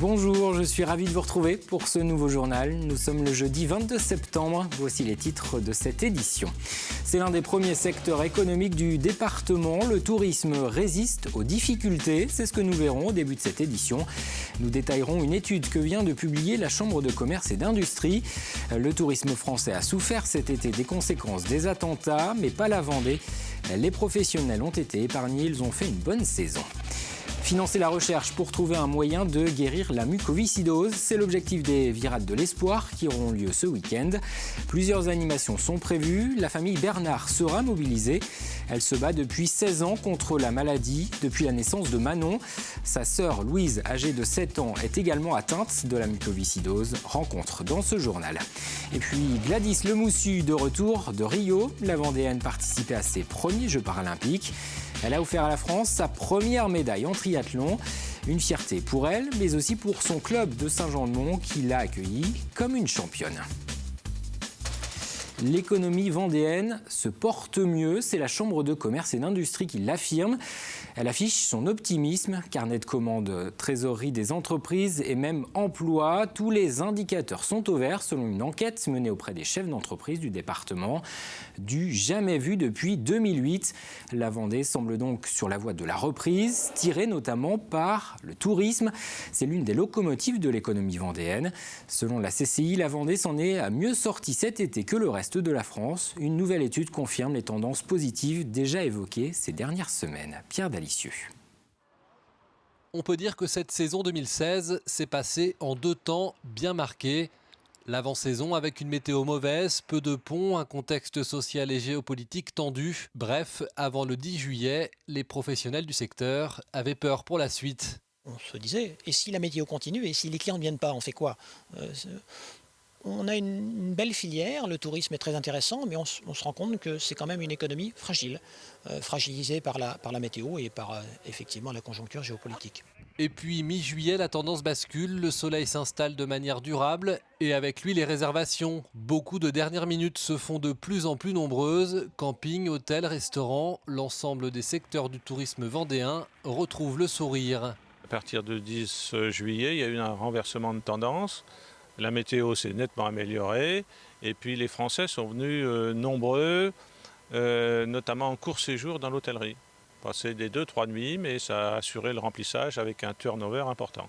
Bonjour, je suis ravi de vous retrouver pour ce nouveau journal. Nous sommes le jeudi 22 septembre. Voici les titres de cette édition. C'est l'un des premiers secteurs économiques du département. Le tourisme résiste aux difficultés. C'est ce que nous verrons au début de cette édition. Nous détaillerons une étude que vient de publier la Chambre de commerce et d'industrie. Le tourisme français a souffert cet été des conséquences des attentats, mais pas la Vendée. Les professionnels ont été épargnés. Ils ont fait une bonne saison. Financer la recherche pour trouver un moyen de guérir la mucoviscidose, c'est l'objectif des Virades de l'Espoir qui auront lieu ce week-end. Plusieurs animations sont prévues. La famille Bernard sera mobilisée. Elle se bat depuis 16 ans contre la maladie, depuis la naissance de Manon. Sa sœur Louise, âgée de 7 ans, est également atteinte de la mucoviscidose. Rencontre dans ce journal. Et puis Gladys Lemoussu de retour de Rio. La Vendéenne participait à ses premiers Jeux paralympiques. Elle a offert à la France sa première médaille en triathlon. Une fierté pour elle, mais aussi pour son club de Saint-Jean-de-Mont qui l'a accueillie comme une championne. L'économie vendéenne se porte mieux, c'est la Chambre de commerce et d'industrie qui l'affirme. Elle affiche son optimisme, carnet de commandes, trésorerie des entreprises et même emploi. Tous les indicateurs sont au vert selon une enquête menée auprès des chefs d'entreprise du département. Du jamais vu depuis 2008. La Vendée semble donc sur la voie de la reprise, tirée notamment par le tourisme. C'est l'une des locomotives de l'économie vendéenne. Selon la CCI, la Vendée s'en est mieux sortie cet été que le reste de la France. Une nouvelle étude confirme les tendances positives déjà évoquées ces dernières semaines. Pierre Dalicieux. On peut dire que cette saison 2016 s'est passée en deux temps bien marqués. L'avant-saison avec une météo mauvaise, peu de ponts, un contexte social et géopolitique tendu. Bref, avant le 10 juillet, les professionnels du secteur avaient peur pour la suite. On se disait, et si la météo continue, et si les clients ne viennent pas, on fait quoi ? On a une belle filière, le tourisme est très intéressant, mais on se rend compte que c'est quand même une économie fragile, fragilisée par la météo et par effectivement la conjoncture géopolitique. Et puis mi-juillet, la tendance bascule, le soleil s'installe de manière durable et avec lui les réservations. Beaucoup de dernières minutes se font de plus en plus nombreuses. Camping, hôtels, restaurants, l'ensemble des secteurs du tourisme vendéen retrouvent le sourire. À partir du 10 juillet, il y a eu un renversement de tendance. La météo s'est nettement améliorée et puis les Français sont venus nombreux, notamment en court séjour dans l'hôtellerie. Passer des 2-3 nuits, mais ça a assuré le remplissage avec un turnover important.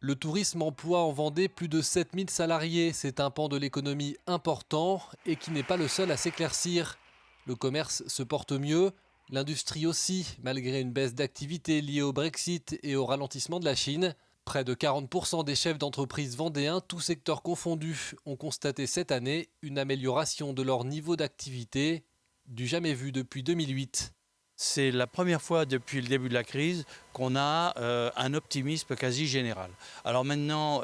Le tourisme emploie en Vendée plus de 7000 salariés. C'est un pan de l'économie important et qui n'est pas le seul à s'éclaircir. Le commerce se porte mieux, l'industrie aussi, malgré une baisse d'activité liée au Brexit et au ralentissement de la Chine. Près de 40% des chefs d'entreprise vendéens, tous secteurs confondus, ont constaté cette année une amélioration de leur niveau d'activité, du jamais vu depuis 2008. C'est la première fois depuis le début de la crise qu'on a un optimisme quasi général. Alors maintenant,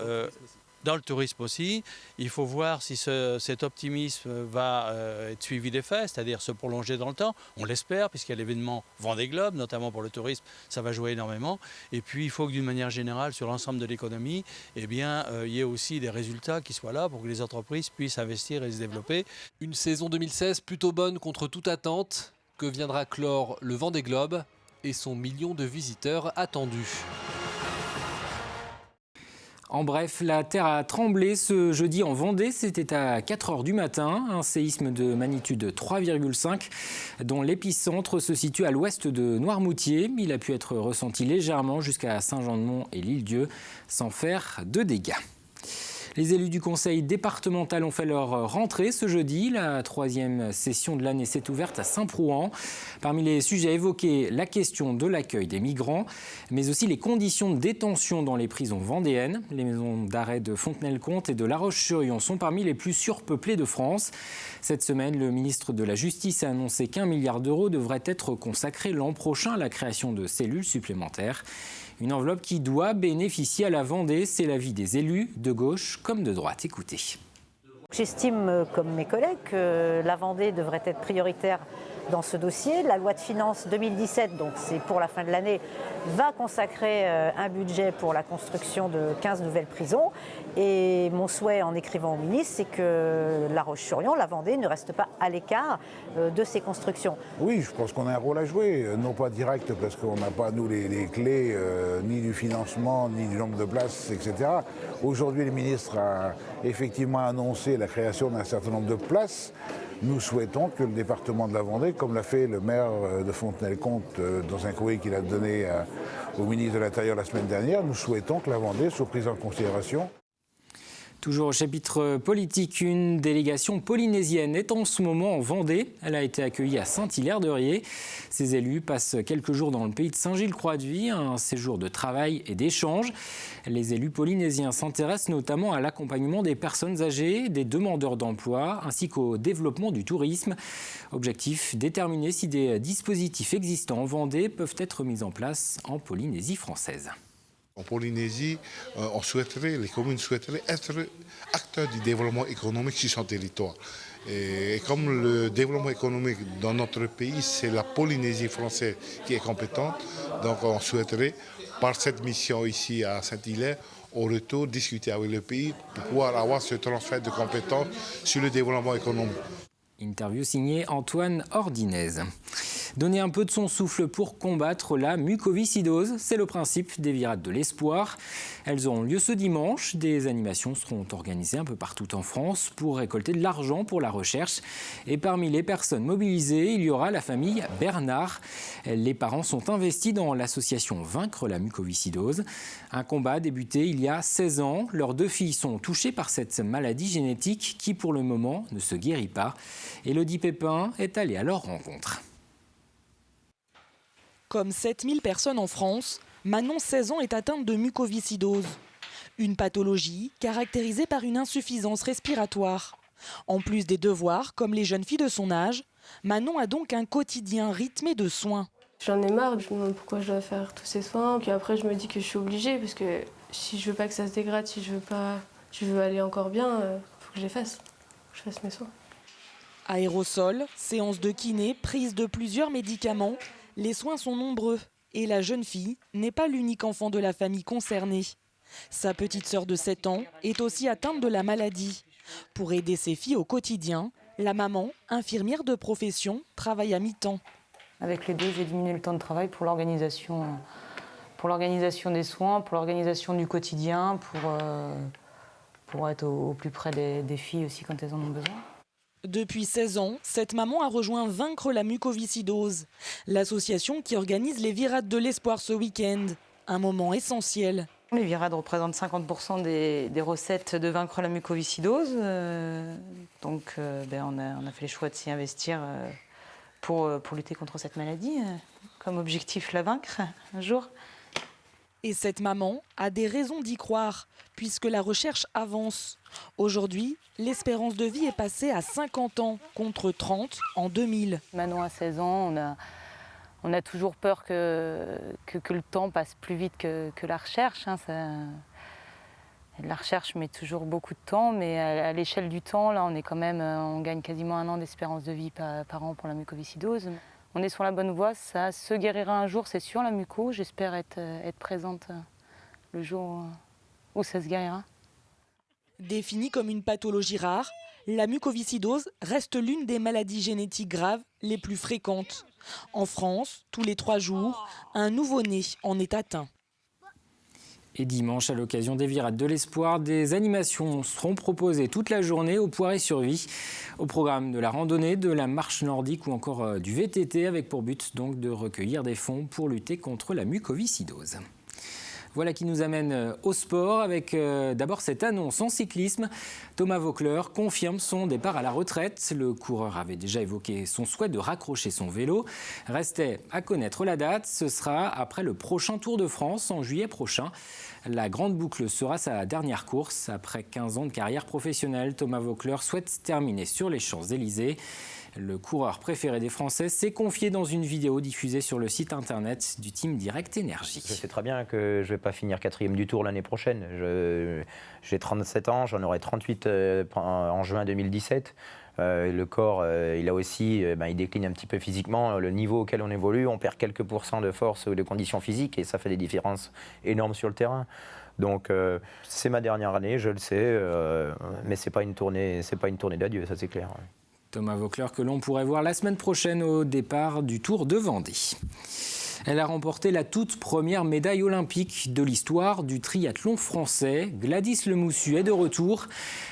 dans le tourisme aussi, il faut voir si cet optimisme va être suivi des faits, c'est-à-dire se prolonger dans le temps. On l'espère, puisqu'il y a l'événement Vendée Globe, notamment pour le tourisme, ça va jouer énormément. Et puis il faut que d'une manière générale, sur l'ensemble de l'économie, il y ait aussi des résultats qui soient là pour que les entreprises puissent investir et se développer. Une saison 2016 plutôt bonne contre toute attente, que viendra clore le Vendée Globe et son million de visiteurs attendus. En bref, la terre a tremblé ce jeudi en Vendée. C'était à 4h du matin. Un séisme de magnitude 3,5 dont l'épicentre se situe à l'ouest de Noirmoutier. Il a pu être ressenti légèrement jusqu'à Saint-Jean-de-Mont et l'Île-Dieu sans faire de dégâts. Les élus du conseil départemental ont fait leur rentrée ce jeudi. La 3e session de l'année s'est ouverte à Saint-Prouan. Parmi les sujets évoqués, la question de l'accueil des migrants, mais aussi les conditions de détention dans les prisons vendéennes. Les maisons d'arrêt de Fontenay-le-Comte et de La Roche-sur-Yon sont parmi les plus surpeuplées de France. Cette semaine, le ministre de la Justice a annoncé qu'1 milliard d'euros devrait être consacré l'an prochain à la création de cellules supplémentaires. Une enveloppe qui doit bénéficier à la Vendée, c'est l'avis des élus de gauche comme de droite. Écoutez. J'estime, comme mes collègues, que la Vendée devrait être prioritaire dans ce dossier. La loi de finances 2017, donc c'est pour la fin de l'année, va consacrer un budget pour la construction de 15 nouvelles prisons. Et mon souhait en écrivant au ministre, c'est que La Roche-sur-Yon, la Vendée, ne reste pas à l'écart de ces constructions. Oui, je pense qu'on a un rôle à jouer, non pas direct parce qu'on n'a pas, nous, les clés ni du financement, ni du nombre de places, etc. Aujourd'hui, le ministre a effectivement annoncé la création d'un certain nombre de places. Nous souhaitons que le département de la Vendée, comme l'a fait le maire de Fontenay-le-Comte dans un courrier qu'il a donné au ministre de l'Intérieur la semaine dernière, nous souhaitons que la Vendée soit prise en considération. Toujours au chapitre politique, une délégation polynésienne est en ce moment en Vendée. Elle a été accueillie à Saint-Hilaire-de-Riez. Ces élus passent quelques jours dans le pays de Saint-Gilles-Croix-de-Vie, un séjour de travail et d'échange. Les élus polynésiens s'intéressent notamment à l'accompagnement des personnes âgées, des demandeurs d'emploi, ainsi qu'au développement du tourisme. Objectif, déterminer si des dispositifs existants en Vendée peuvent être mis en place en Polynésie française. En Polynésie, les communes souhaiteraient être acteurs du développement économique sur son territoire. Et comme le développement économique dans notre pays, c'est la Polynésie française qui est compétente, donc on souhaiterait, par cette mission ici à Saint-Hilaire, au retour, discuter avec le pays pour pouvoir avoir ce transfert de compétences sur le développement économique. Interview signée Antoine Ordinez. Donner un peu de son souffle pour combattre la mucoviscidose, c'est le principe des Virades de l'Espoir. Elles auront lieu ce dimanche. Des animations seront organisées un peu partout en France pour récolter de l'argent pour la recherche. Et parmi les personnes mobilisées, il y aura la famille Bernard. Les parents sont investis dans l'association Vaincre la mucoviscidose. Un combat débuté il y a 16 ans. Leurs 2 filles sont touchées par cette maladie génétique qui, pour le moment, ne se guérit pas. Élodie Pépin est allée à leur rencontre. Comme 7000 personnes en France, Manon, 16 ans, est atteinte de mucoviscidose. Une pathologie caractérisée par une insuffisance respiratoire. En plus des devoirs, comme les jeunes filles de son âge, Manon a donc un quotidien rythmé de soins. J'en ai marre, je me demande pourquoi je dois faire tous ces soins. Puis après, je me dis que je suis obligée, parce que si je veux pas que ça se dégrade, si je veux aller encore bien, faut que je les fasse. Je fasse mes soins. Aérosol, séances de kiné, prise de plusieurs médicaments. Les soins sont nombreux et la jeune fille n'est pas l'unique enfant de la famille concernée. Sa petite sœur de 7 ans est aussi atteinte de la maladie. Pour aider ses filles au quotidien, la maman, infirmière de profession, travaille à mi-temps. Avec les 2, j'ai diminué le temps de travail pour l'organisation des soins, pour l'organisation du quotidien, pour être au plus près des filles aussi quand elles en ont besoin. Depuis 16 ans, cette maman a rejoint Vaincre la mucoviscidose, l'association qui organise les Virades de l'Espoir ce week-end. Un moment essentiel. Les Virades représentent 50% des recettes de Vaincre la mucoviscidose. Donc on a fait le choix de s'y investir pour lutter contre cette maladie. Comme objectif, la vaincre un jour. Et cette maman a des raisons d'y croire, puisque la recherche avance. Aujourd'hui, l'espérance de vie est passée à 50 ans, contre 30 en 2000. Manon a 16 ans, on a toujours peur que le temps passe plus vite que la recherche. La recherche met toujours beaucoup de temps, mais à l'échelle du temps, là, on gagne quasiment 1 an d'espérance de vie par an pour la mucoviscidose. On est sur la bonne voie, ça se guérira un jour, c'est sûr, la muco. J'espère être présente le jour où ça se guérira. Définie comme une pathologie rare, la mucoviscidose reste l'une des maladies génétiques graves les plus fréquentes. En France, tous les 3 jours, un nouveau-né en est atteint. Et dimanche, à l'occasion des Virades de l'Espoir, des animations seront proposées toute la journée au Poiré-sur-Vie. Au programme de la randonnée, de la marche nordique ou encore du VTT, avec pour but donc de recueillir des fonds pour lutter contre la mucoviscidose. Voilà qui nous amène au sport avec d'abord cette annonce en cyclisme. Thomas Voeckler confirme son départ à la retraite. Le coureur avait déjà évoqué son souhait de raccrocher son vélo. Restait à connaître la date. Ce sera après le prochain Tour de France en juillet prochain. La Grande Boucle sera sa dernière course. Après 15 ans de carrière professionnelle, Thomas Voeckler souhaite terminer sur les Champs-Élysées. Le coureur préféré des Français s'est confié dans une vidéo diffusée sur le site internet du team Direct Énergie. Je sais très bien que je ne vais pas finir 4e du Tour l'année prochaine. J'ai 37 ans, j'en aurai 38 en juin 2017. Le corps, il a aussi, il décline un petit peu physiquement. Le niveau auquel on évolue, on perd quelques pourcents de force ou de conditions physiques et ça fait des différences énormes sur le terrain. Donc c'est ma dernière année, je le sais, mais c'est pas une tournée d'adieu, ça c'est clair. Thomas Voeckler que l'on pourrait voir la semaine prochaine au départ du Tour de Vendée. Elle a remporté la toute première médaille olympique de l'histoire du triathlon français. Gladys Lemoussu est de retour.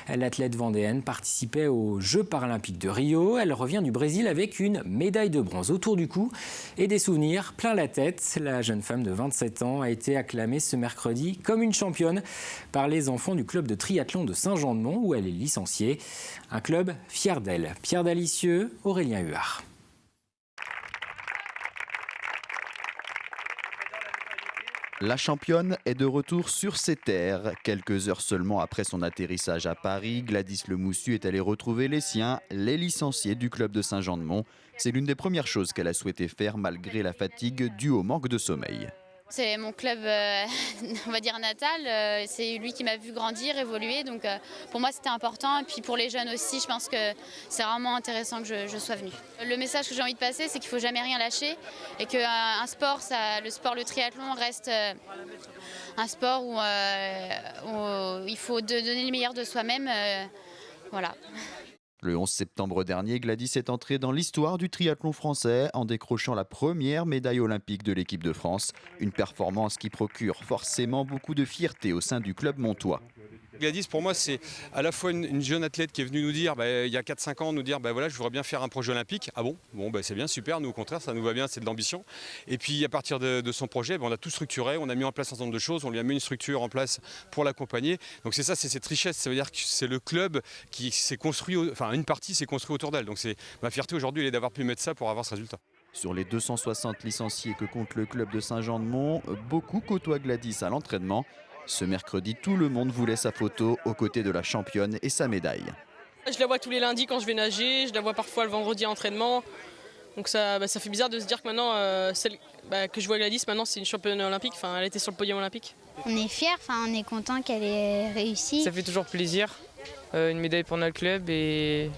L'athlète vendéenne participait aux Jeux paralympiques de Rio. Elle revient du Brésil avec une médaille de bronze autour du cou et des souvenirs plein la tête. La jeune femme de 27 ans a été acclamée ce mercredi comme une championne par les enfants du club de triathlon de Saint-Jean-de-Mont où elle est licenciée. Un club fier d'elle. Pierre Dalicieux, Aurélien Huard. La championne est de retour sur ses terres. Quelques heures seulement après son atterrissage à Paris, Gladys Lemoussu est allée retrouver les siens, les licenciés du club de Saint-Jean-de-Mont. C'est l'une des premières choses qu'elle a souhaité faire malgré la fatigue due au manque de sommeil. C'est mon club, on va dire natal, c'est lui qui m'a vu grandir, évoluer, donc pour moi c'était important. Et puis pour les jeunes aussi, je pense que c'est vraiment intéressant que je sois venue. Le message que j'ai envie de passer, c'est qu'il ne faut jamais rien lâcher et qu'un sport, le triathlon reste un sport où il faut donner le meilleur de soi-même. Voilà. Le 11 septembre dernier, Gladys est entrée dans l'histoire du triathlon français en décrochant la première médaille olympique de l'équipe de France. Une performance qui procure forcément beaucoup de fierté au sein du club montois. Gladys, pour moi, c'est à la fois une jeune athlète qui est venue nous dire, il y a 4-5 ans, nous dire, voilà, je voudrais bien faire un projet olympique. Ah bon, c'est bien, super, nous au contraire, ça nous va bien, c'est de l'ambition. Et puis à partir de son projet, on a tout structuré, on a mis en place un certain nombre de choses, on lui a mis une structure en place pour l'accompagner. Donc c'est ça, c'est cette richesse, ça veut dire que c'est le club qui s'est construit, une partie s'est construite autour d'elle. Donc c'est ma fierté aujourd'hui, elle est d'avoir pu mettre ça pour avoir ce résultat. Sur les 260 licenciés que compte le club de Saint-Jean-de-Mont, beaucoup côtoient Gladys à l'entraînement. Ce mercredi, tout le monde voulait sa photo aux côtés de la championne et sa médaille. Je la vois tous les lundis quand je vais nager, je la vois parfois le vendredi à entraînement. Donc ça fait bizarre de se dire que maintenant, celle que je vois Gladys, maintenant c'est une championne olympique, elle était sur le podium olympique. On est fiers, on est content qu'elle ait réussi. Ça fait toujours plaisir, une médaille pour notre club et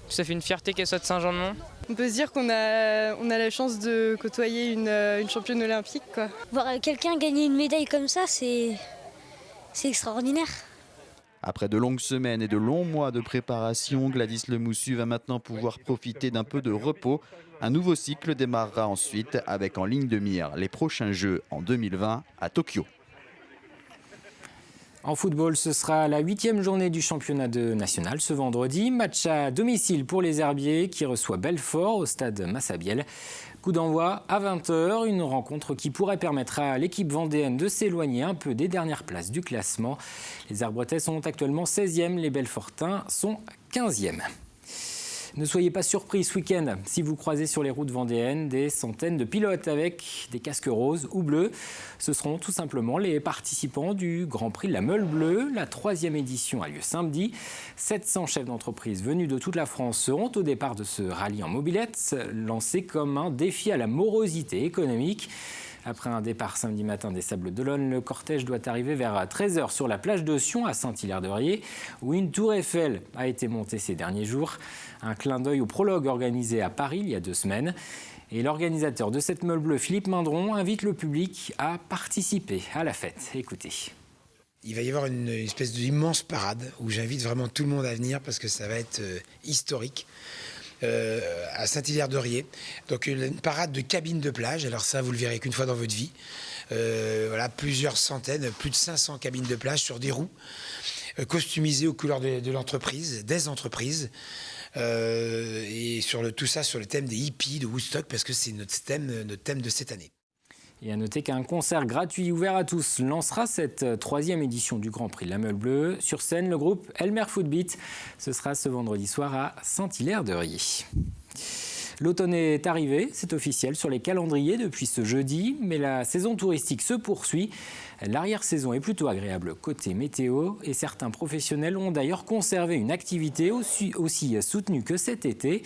ça fait une fierté qu'elle soit de Saint-Jean-de-Mont. On peut se dire qu'on a la chance de côtoyer une championne olympique, quoi. Voir quelqu'un gagner une médaille comme ça, c'est extraordinaire. Après de longues semaines et de longs mois de préparation, Gladys Lemoussu va maintenant pouvoir profiter d'un peu de repos. Un nouveau cycle démarrera ensuite avec en ligne de mire les prochains Jeux en 2020 à Tokyo. En football, ce sera la 8e journée du championnat national ce vendredi. Match à domicile pour les Herbiers qui reçoit Belfort au stade Massabielle. Coup d'envoi à 20h, une rencontre qui pourrait permettre à l'équipe vendéenne de s'éloigner un peu des dernières places du classement. Les Arbretais sont actuellement 16e, les Belfortins sont 15e. Ne soyez pas surpris ce week-end si vous croisez sur les routes vendéennes des centaines de pilotes avec des casques roses ou bleus. Ce seront tout simplement les participants du Grand Prix de la Meule Bleue. La 3e édition a lieu samedi. 700 chefs d'entreprise venus de toute la France seront au départ de ce rallye en mobilette, lancé comme un défi à la morosité économique. Après un départ samedi matin des Sables d'Olonne, le cortège doit arriver vers 13h sur la plage de Sion à Saint-Hilaire-de-Riez, où une tour Eiffel a été montée ces derniers jours. Un clin d'œil au prologue organisé à Paris il y a 2 semaines. Et l'organisateur de cette Meule Bleue, Philippe Mindron, invite le public à participer à la fête. Écoutez. Il va y avoir une espèce d'immense parade où j'invite vraiment tout le monde à venir parce que ça va être historique. À Saint-Hilaire-de-Riez. Donc une parade de cabines de plage. Alors ça, vous le verrez qu'une fois dans votre vie. Voilà, plusieurs centaines, plus de 500 cabines de plage sur des roues, customisées aux couleurs de l'entreprise, des entreprises. Et tout ça sur le thème des hippies de Woodstock, parce que c'est notre thème de cette année. Et à noter qu'un concert gratuit ouvert à tous lancera cette 3e édition du Grand Prix de la Meule Bleue. Sur scène, le groupe Elmer Footbeat. Ce sera ce vendredi soir à Saint-Hilaire-de-Riez. L'automne est arrivé, c'est officiel sur les calendriers depuis ce jeudi, mais la saison touristique se poursuit. L'arrière-saison est plutôt agréable côté météo et certains professionnels ont d'ailleurs conservé une activité aussi soutenue que cet été.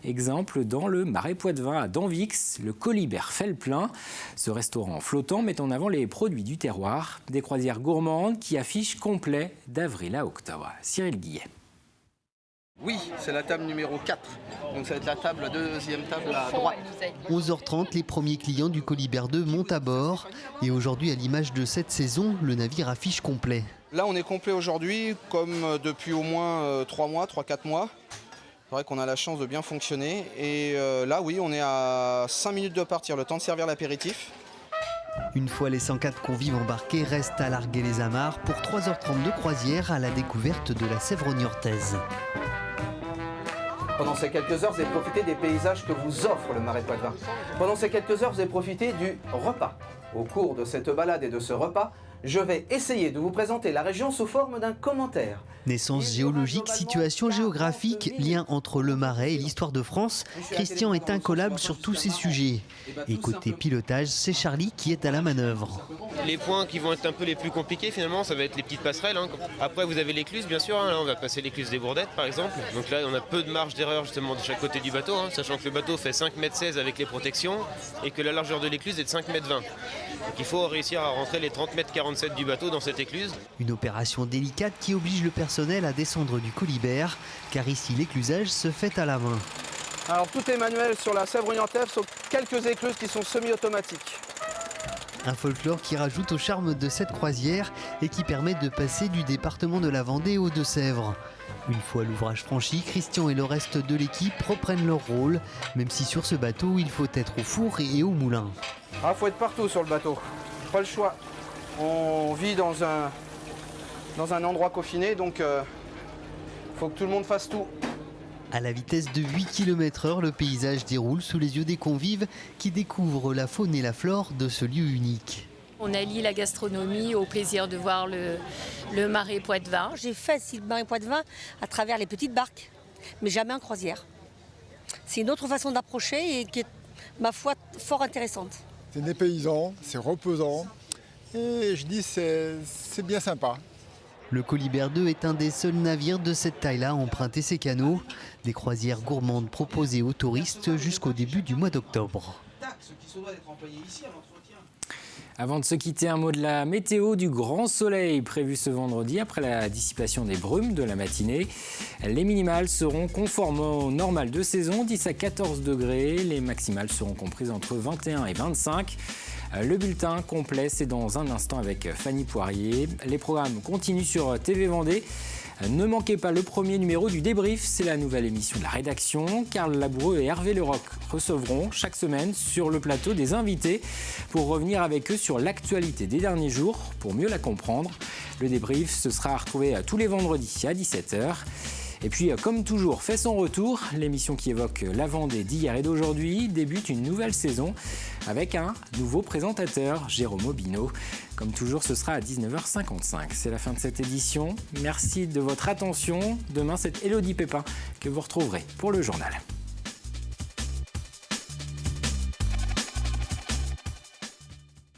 Exemple dans le Marais Poitevin à Danvix, le Colibert fait le plein. Ce restaurant flottant met en avant les produits du terroir, des croisières gourmandes qui affichent complet d'avril à octobre. Cyril Guillet. Oui, c'est la table numéro 4. Donc ça va être la deuxième table à droite. 11h30, les premiers clients du Colibert 2 montent à bord. Et aujourd'hui, à l'image de cette saison, le navire affiche complet. Là, on est complet aujourd'hui, comme depuis au moins 3-4 mois. C'est vrai qu'on a la chance de bien fonctionner. Et là, oui, on est à 5 minutes de partir, le temps de servir l'apéritif. Une fois les 104 convives embarqués, reste à larguer les amarres pour 3h30 de croisière à la découverte de la Sèvre niortaise. Pendant ces quelques heures, vous avez profité des paysages que vous offre le Marais Poitevin. Pendant ces quelques heures, vous avez profité du repas. Au cours de cette balade et de ce repas, je vais essayer de vous présenter la région sous forme d'un commentaire. Naissance géologique, situation géographique, lien entre le Marais et l'histoire de France, Christian est incollable sur tous ces sujets. Et côté pilotage, c'est Charlie qui est à la manœuvre. Les points qui vont être un peu les plus compliqués finalement, ça va être les petites passerelles. Après vous avez l'écluse bien sûr, là on va passer l'écluse des Bourdettes par exemple. Donc là on a peu de marge d'erreur justement de chaque côté du bateau, sachant que le bateau fait 5,16 m avec les protections et que la largeur de l'écluse est de 5,20 m. Donc il faut réussir à rentrer les 30,47 m du bateau dans cette écluse. Une opération délicate qui oblige le personnel à descendre du Colibert, car ici l'éclusage se fait à la main. Alors tout est manuel sur la Sèvre niortaise, sauf quelques écluses qui sont semi-automatiques. Un folklore qui rajoute au charme de cette croisière et qui permet de passer du département de la Vendée aux Deux-Sèvres. Une fois l'ouvrage franchi, Christian et le reste de l'équipe reprennent leur rôle, même si sur ce bateau, il faut être au four et au moulin. Il faut être partout sur le bateau, pas le choix. On vit dans un endroit confiné, donc il faut que tout le monde fasse tout. À la vitesse de 8 km/h, le paysage déroule sous les yeux des convives qui découvrent la faune et la flore de ce lieu unique. On allie la gastronomie au plaisir de voir le Marais Poitevin. J'ai fait le Marais Poitevin à travers les petites barques, mais jamais en croisière. C'est une autre façon d'approcher et qui est, ma foi, fort intéressante. C'est dépaysant, c'est reposant et je dis c'est bien sympa. Le Colibert 2 est un des seuls navires de cette taille-là à emprunter ses canaux. Des croisières gourmandes proposées aux touristes jusqu'au début du mois d'octobre. Avant de se quitter, un mot de la météo, du grand soleil prévu ce vendredi après la dissipation des brumes de la matinée. Les minimales seront conformes au normal de saison, 10 à 14 degrés. Les maximales seront comprises entre 21 et 25. Le bulletin complet, c'est dans un instant avec Fanny Poirier. Les programmes continuent sur TV Vendée. Ne manquez pas le premier numéro du débrief, c'est la nouvelle émission de la rédaction. Carl Laboureux et Hervé Leroc recevront chaque semaine sur le plateau des invités pour revenir avec eux sur l'actualité des derniers jours pour mieux la comprendre. Le débrief, ce sera à retrouver tous les vendredis à 17h. Et puis, comme toujours, fait son retour. L'émission qui évoque la Vendée d'hier et d'aujourd'hui débute une nouvelle saison avec un nouveau présentateur, Jérôme Aubineau. Comme toujours, ce sera à 19h55. C'est la fin de cette édition. Merci de votre attention. Demain, c'est Élodie Pépin que vous retrouverez pour le journal.